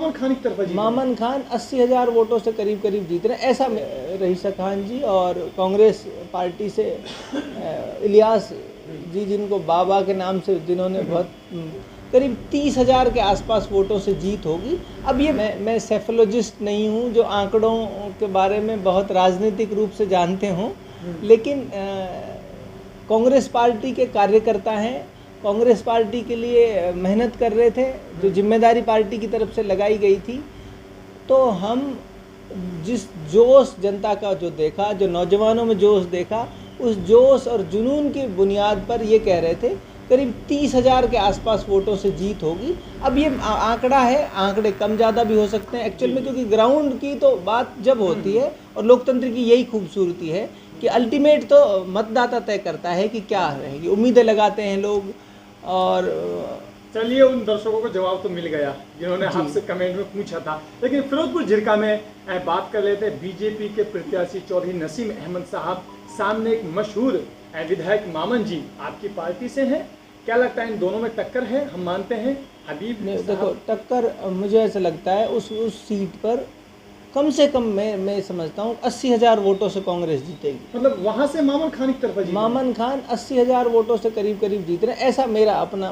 मामन खान की तरफ जीत? मामन खान 80,000 वोटों से करीब करीब जीत रहे हैं, ऐसा रईसा खान जी और कांग्रेस पार्टी से इलियास जी, जिनको बाबा के नाम से जिन्होंने बहुत करीब 30,000 के आसपास वोटों से जीत होगी। अब ये मैं सेफोलॉजिस्ट नहीं हूँ जो आंकड़ों के बारे में बहुत राजनीतिक रूप से जानते हों, लेकिन कांग्रेस पार्टी के कार्यकर्ता हैं, कांग्रेस पार्टी के लिए मेहनत कर रहे थे, जो जिम्मेदारी पार्टी की तरफ से लगाई गई थी। तो हम जिस जोश जनता का जो देखा, जो नौजवानों में जोश देखा, उस जोश और जुनून की बुनियाद पर ये कह रहे थे करीब 30,000 के आसपास वोटों से जीत होगी। अब ये आंकड़ा है, आंकड़े कम ज़्यादा भी हो सकते हैं एक्चुअल में, क्योंकि ग्राउंड की तो बात जब होती है और लोकतंत्र की यही खूबसूरती है कि अल्टीमेट तो मतदाता तय करता है कि क्या रहेगी। उम्मीदें लगाते हैं लोग। और चलिए, उन दर्शकों को जवाब तो मिल गया जिन्होंने आपसे कमेंट में पूछा था। लेकिन फिरोजपुर झिरका में बात कर लेते हैं। बीजेपी के प्रत्याशी चौधरी नसीम अहमद साहब सामने एक मशहूर विधायक मामन जी आपकी पार्टी से हैं। क्या लगता है इन दोनों में टक्कर है? हम मानते हैं हबीब देखो, टक्कर मुझे ऐसा लगता है उस सीट पर कम से कम मैं समझता हूँ 80,000 वोटों से कांग्रेस जीतेगी। मतलब वहां से मामन खान की तरफ? मामन खान 80,000 वोटों से करीब करीब जीत रहे हैं, ऐसा मेरा अपना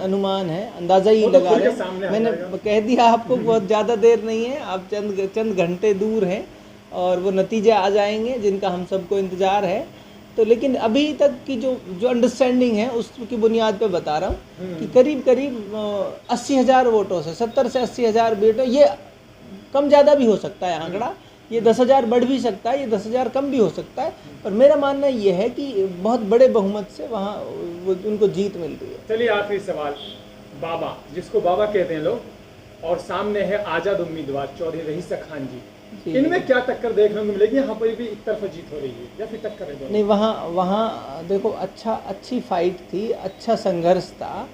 अनुमान है, अंदाजा ही लगा रहे हैं। मैंने कह दिया आपको, बहुत ज़्यादा देर नहीं है, आप चंद घंटे दूर हैं और वो नतीजे आ जाएंगे जिनका हम सबको इंतज़ार है। तो लेकिन अभी तक की जो अंडरस्टैंडिंग है उसकी बुनियाद पे बता रहा हूँ कि करीब करीब 80,000 वोटों से 70 से 80,000 वोटों, ये कम ज़्यादा भी हो सकता है आंकड़ा, ये 10,000 बढ़ भी सकता है, ये 10,000 कम भी हो सकता है, पर मेरा मानना ये है कि बहुत बड़े बहुमत से वहाँ उनको जीत मिल रही है। चलिए, आखिरी सवाल। बाबा, जिसको बाबा कहते हैं लोग, और सामने है आज़ाद उम्मीदवार चौधरी रईसा खान जी, इनमें क्या टक्कर देखने को मिलेगी? यहाँ पर भी एक तरफा जीत हो रही है या फिर टक्कर है? नहीं, वहाँ देखो, अच्छी फाइट थी, अच्छा संघर्ष था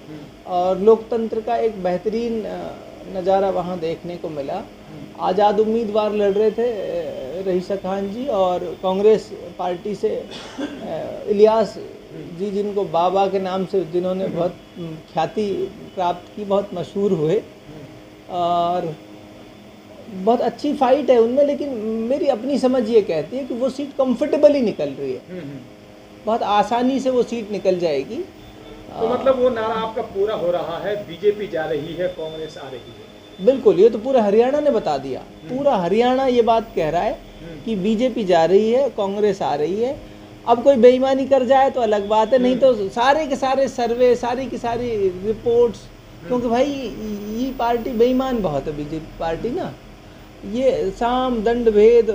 और लोकतंत्र का एक बेहतरीन नज़ारा वहाँ देखने को मिला। आज़ाद उम्मीदवार लड़ रहे थे रईसा खान जी और कांग्रेस पार्टी से इलियास जी, जिनको बाबा के नाम से जिन्होंने बहुत ख्याति प्राप्त की, बहुत मशहूर हुए और बहुत अच्छी फाइट है उनमें। लेकिन मेरी अपनी समझ ये कहती है कि वो सीट कंफर्टेबली निकल रही है, बहुत आसानी से वो सीट निकल जाएगी। तो मतलब वो नारा आपका पूरा हो रहा है, बीजेपी जा रही है, कांग्रेस आ रही है? बिल्कुल, ये तो पूरा हरियाणा ने बता दिया, पूरा हरियाणा ये बात कह रहा है कि बीजेपी जा रही है, कांग्रेस आ रही है। अब कोई बेईमानी कर जाए तो अलग बात है, नहीं तो सारे के सारे सर्वे, सारी की सारी रिपोर्ट्स, क्योंकि भाई ये पार्टी बेईमान बहुत है, बीजेपी पार्टी ना, ये साम दंड भेद,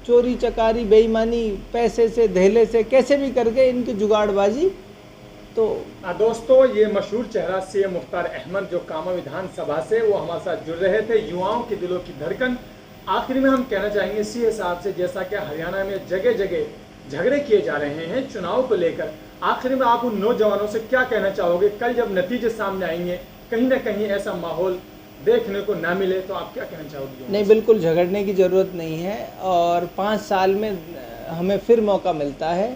चोरी चकारी, बेईमानी, पैसे से धेले से कैसे भी करके इनकी जुगाड़बाजी। तो दोस्तों, ये मशहूर चेहरा सीएम मुख्तार अहमद जो कामा विधानसभा से वो हमारे साथ जुड़ रहे थे, युवाओं के दिलों की धड़कन। आखिर में हम कहना चाहेंगे सीए साहब से, जैसा कि हरियाणा में जगह जगह झगड़े किए जा रहे हैं चुनाव को लेकर, आखिर में आप उन नौजवानों से क्या कहना चाहोगे? कल जब नतीजे सामने आएंगे, कहीं ना कहीं ऐसा माहौल देखने को ना मिले तो आप क्या कहना चाहोगे? नहीं, बिल्कुल झगड़ने की ज़रूरत नहीं है और 5 साल में हमें फिर मौका मिलता है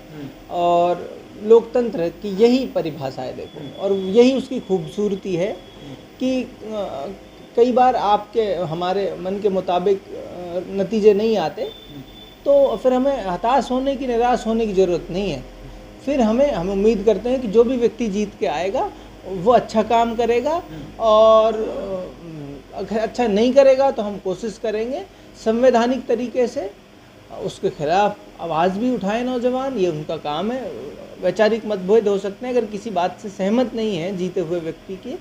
और लोकतंत्र की यही परिभाषा है देखो, और यही उसकी खूबसूरती है कि कई बार आपके हमारे मन के मुताबिक नतीजे नहीं आते, तो फिर हमें हताश होने की, निराश होने की ज़रूरत नहीं है। फिर हम उम्मीद करते हैं कि जो भी व्यक्ति जीत के आएगा वो अच्छा काम करेगा, और अगर अच्छा नहीं करेगा तो हम कोशिश करेंगे संवैधानिक तरीके से उसके खिलाफ आवाज़ भी उठाएं नौजवान, ये उनका काम है। वैचारिक मतभेद हो सकते हैं, अगर किसी बात से सहमत नहीं है जीते हुए व्यक्ति के,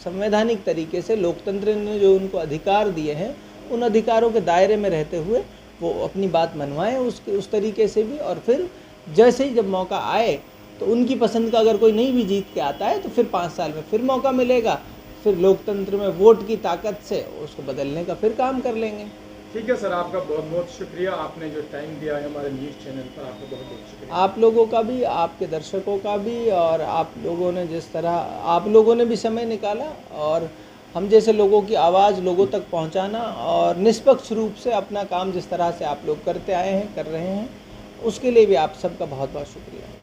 संवैधानिक तरीके से लोकतंत्र ने जो उनको अधिकार दिए हैं, उन अधिकारों के दायरे में रहते हुए वो अपनी बात मनवाएं उस तरीके से भी। और फिर जैसे ही जब मौका आए तो उनकी पसंद का अगर कोई नहीं भी जीत के आता है तो फिर 5 साल में फिर मौका मिलेगा, फिर लोकतंत्र में वोट की ताकत से उसको बदलने का फिर काम कर लेंगे। ठीक है सर, आपका बहुत बहुत शुक्रिया, आपने जो टाइम दिया है हमारे न्यूज़ चैनल पर, आपका बहुत बहुत शुक्रिया। आप लोगों का भी, आपके दर्शकों का भी, और आप लोगों ने जिस तरह आप लोगों ने भी समय निकाला और हम जैसे लोगों की आवाज़ लोगों तक पहुंचाना और निष्पक्ष रूप से अपना काम जिस तरह से आप लोग करते आए हैं, कर रहे हैं, उसके लिए भी आप सबका बहुत बहुत शुक्रिया।